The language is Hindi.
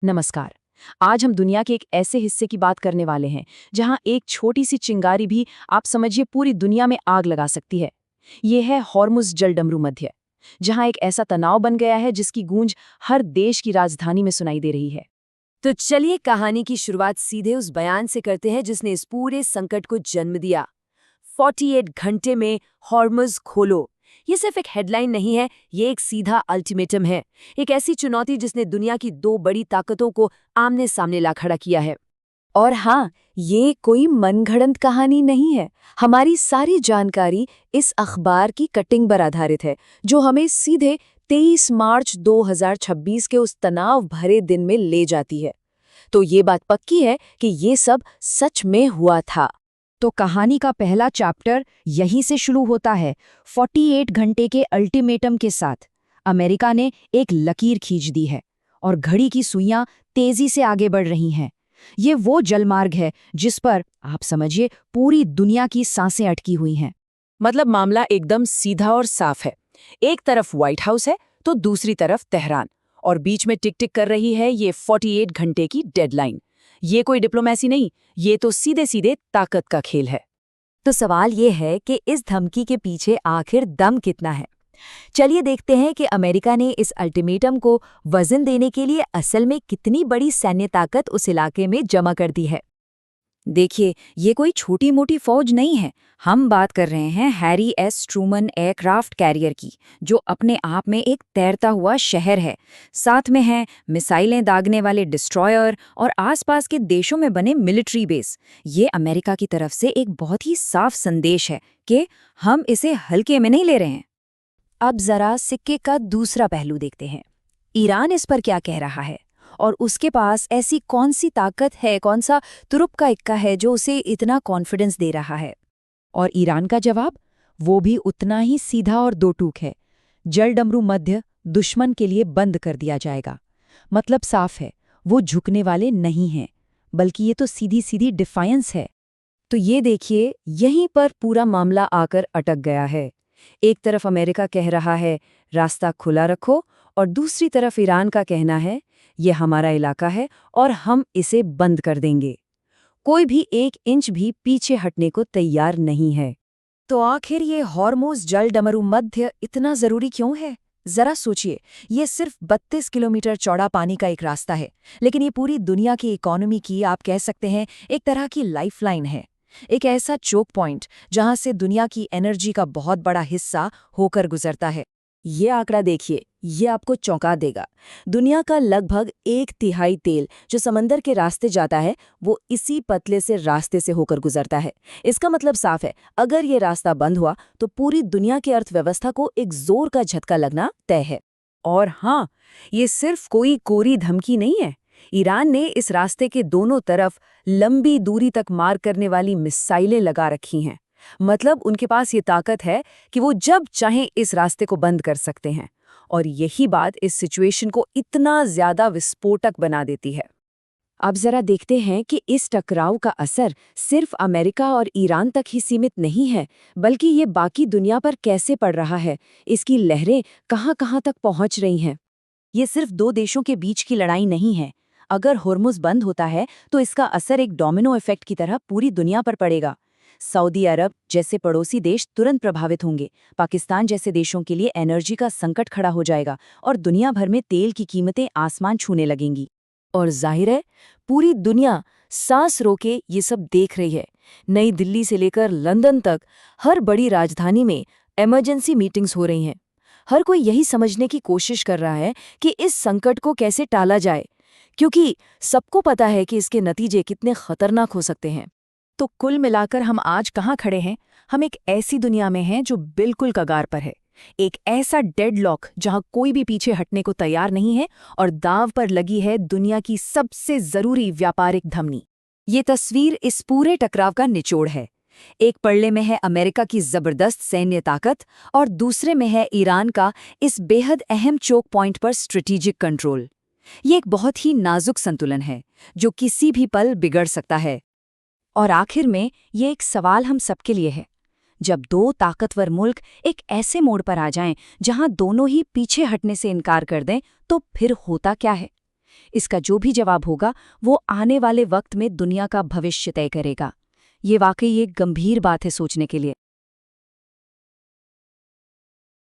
नमस्कार। आज हम दुनिया के एक ऐसे हिस्से की बात करने वाले हैं जहां एक छोटी सी चिंगारी भी आप समझिए पूरी दुनिया में आग लगा सकती है। ये है हॉर्मुज़ जलडमरू मध्य, जहां एक ऐसा तनाव बन गया है जिसकी गूंज हर देश की राजधानी में सुनाई दे रही है। तो चलिए कहानी की शुरुआत सीधे उस बयान से करते हैं जिसने इस पूरे संकट को जन्म दिया। 48 घंटे में हॉर्मुज़ खोलो। ये सिर्फ एक हेडलाइन नहीं है, ये एक सीधा अल्टीमेटम है। एक ऐसी चुनौती जिसने दुनिया की दो बड़ी ताकतों को आमने सामने ला खड़ा किया है। और हाँ, ये कोई मनगढ़ंत कहानी नहीं है। हमारी सारी जानकारी इस अखबार की कटिंग पर आधारित है, जो हमें सीधे 23 मार्च 2026 के उस तनाव भरे दिन में ले जाती है। तो ये बात पक्की है कि ये सब सच में हुआ था। तो कहानी का पहला चैप्टर यहीं से शुरू होता है। 48 घंटे के अल्टीमेटम के साथ अमेरिका ने एक लकीर खींच दी है और घड़ी की सुइयां तेजी से आगे बढ़ रही हैं। ये वो जलमार्ग है जिस पर आप समझिए पूरी दुनिया की सांसें अटकी हुई हैं। मतलब मामला एकदम सीधा और साफ है। एक तरफ व्हाइट हाउस है तो दूसरी तरफ तेहरान, और बीच में टिक टिक कर रही है ये 48 घंटे की डेडलाइन। ये कोई डिप्लोमेसी नहीं, ये तो सीधे सीधे ताकत का खेल है। तो सवाल ये है कि इस धमकी के पीछे आखिर दम कितना है। चलिए देखते हैं कि अमेरिका ने इस अल्टीमेटम को वजन देने के लिए असल में कितनी बड़ी सैन्य ताकत उस इलाके में जमा कर दी है। देखिए, ये कोई छोटी मोटी फौज नहीं है। हम बात कर रहे हैं Harry S Truman aircraft carrier की, जो अपने आप में एक तैरता हुआ शहर है। साथ में हैं मिसाइलें दागने वाले डिस्ट्रॉयर और आसपास के देशों में बने मिलिट्री बेस। ये अमेरिका की तरफ से एक बहुत ही साफ संदेश है कि हम इसे हल्के में नहीं ले रहे हैं। अब जरा सिक्के का दूसरा पहलू देखते हैं। ईरान इस पर क्या कह रहा है और उसके पास ऐसी कौन सी ताकत है, कौन सा तुरुप का इक्का है जो उसे इतना कॉन्फिडेंस दे रहा है। और ईरान का जवाब वो भी उतना ही सीधा और दो टूक है। जलडमरू मध्य दुश्मन के लिए बंद कर दिया जाएगा। मतलब साफ है, वो झुकने वाले नहीं हैं, बल्कि ये तो सीधी सीधी डिफायंस है। तो ये देखिए, यहीं पर पूरा मामला आकर अटक गया है। एक तरफ अमेरिका कह रहा है रास्ता खुला रखो, और दूसरी तरफ ईरान का कहना है ये हमारा इलाका है और हम इसे बंद कर देंगे। कोई भी 1 इंच भी पीछे हटने को तैयार नहीं है। तो आखिर ये हॉर्मुज़ जलडमरू मध्य इतना जरूरी क्यों है? जरा सोचिए, ये सिर्फ 32 किलोमीटर चौड़ा पानी का एक रास्ता है, लेकिन ये पूरी दुनिया की इकोनॉमी की, आप कह सकते हैं, एक तरह की लाइफलाइन है। एक ऐसा चोक पॉइंट जहां से दुनिया की एनर्जी का बहुत बड़ा हिस्सा होकर गुजरता है। ये आंकड़ा देखिए, ये आपको चौंका देगा। दुनिया का लगभग 1/3 तेल जो समंदर के रास्ते जाता है, वो इसी पतले से रास्ते से होकर गुजरता है। इसका मतलब साफ है, अगर ये रास्ता बंद हुआ तो पूरी दुनिया की अर्थव्यवस्था को एक जोर का झटका लगना तय है। और हाँ, ये सिर्फ कोई कोरी धमकी नहीं है। ईरान ने इस रास्ते के दोनों तरफ लंबी दूरी तक मार करने वाली मिसाइलें लगा रखी हैं। मतलब उनके पास ये ताकत है कि वो जब चाहें इस रास्ते को बंद कर सकते हैं। और यही बात इस सिचुएशन को इतना ज्यादा विस्फोटक बना देती है। अब जरा देखते हैं कि इस टकराव का असर सिर्फ अमेरिका और ईरान तक ही सीमित नहीं है, बल्कि ये बाकी दुनिया पर कैसे पड़ रहा है, इसकी लहरें कहां-कहां तक पहुंच रही हैं। ये सिर्फ दो देशों के बीच की लड़ाई नहीं है। अगर होर्मुज़ बंद होता है तो इसका असर एक डोमिनो इफेक्ट की तरह पूरी दुनिया पर पड़ेगा। सऊदी अरब जैसे पड़ोसी देश तुरंत प्रभावित होंगे, पाकिस्तान जैसे देशों के लिए एनर्जी का संकट खड़ा हो जाएगा और दुनिया भर में तेल की कीमतें आसमान छूने लगेंगी। और जाहिर है, पूरी दुनिया सांस रोके ये सब देख रही है। नई दिल्ली से लेकर लंदन तक हर बड़ी राजधानी में इमरजेंसी मीटिंग्स हो रही हैं। हर कोई यही समझने की कोशिश कर रहा है कि इस संकट को कैसे टाला जाए, क्योंकि सबको पता है कि इसके नतीजे कितने खतरनाक हो सकते हैं। तो कुल मिलाकर हम आज कहाँ खड़े हैं? हम एक ऐसी दुनिया में हैं जो बिल्कुल कगार पर है। एक ऐसा डेडलॉक जहां कोई भी पीछे हटने को तैयार नहीं है, और दाव पर लगी है दुनिया की सबसे जरूरी व्यापारिक धमनी। ये तस्वीर इस पूरे टकराव का निचोड़ है। एक पड़ले में है अमेरिका की जबरदस्त सैन्य ताकत और दूसरे में है ईरान का इस बेहद अहम चोक पॉइंट पर स्ट्रेटेजिक कंट्रोल। ये एक बहुत ही नाजुक संतुलन है जो किसी भी पल बिगड़ सकता है। और आखिर में ये एक सवाल हम सबके लिए है, जब दो ताकतवर मुल्क एक ऐसे मोड़ पर आ जाएं जहां दोनों ही पीछे हटने से इनकार कर दें, तो फिर होता क्या है? इसका जो भी जवाब होगा वो आने वाले वक्त में दुनिया का भविष्य तय करेगा। ये वाकई एक गंभीर बात है सोचने के लिए।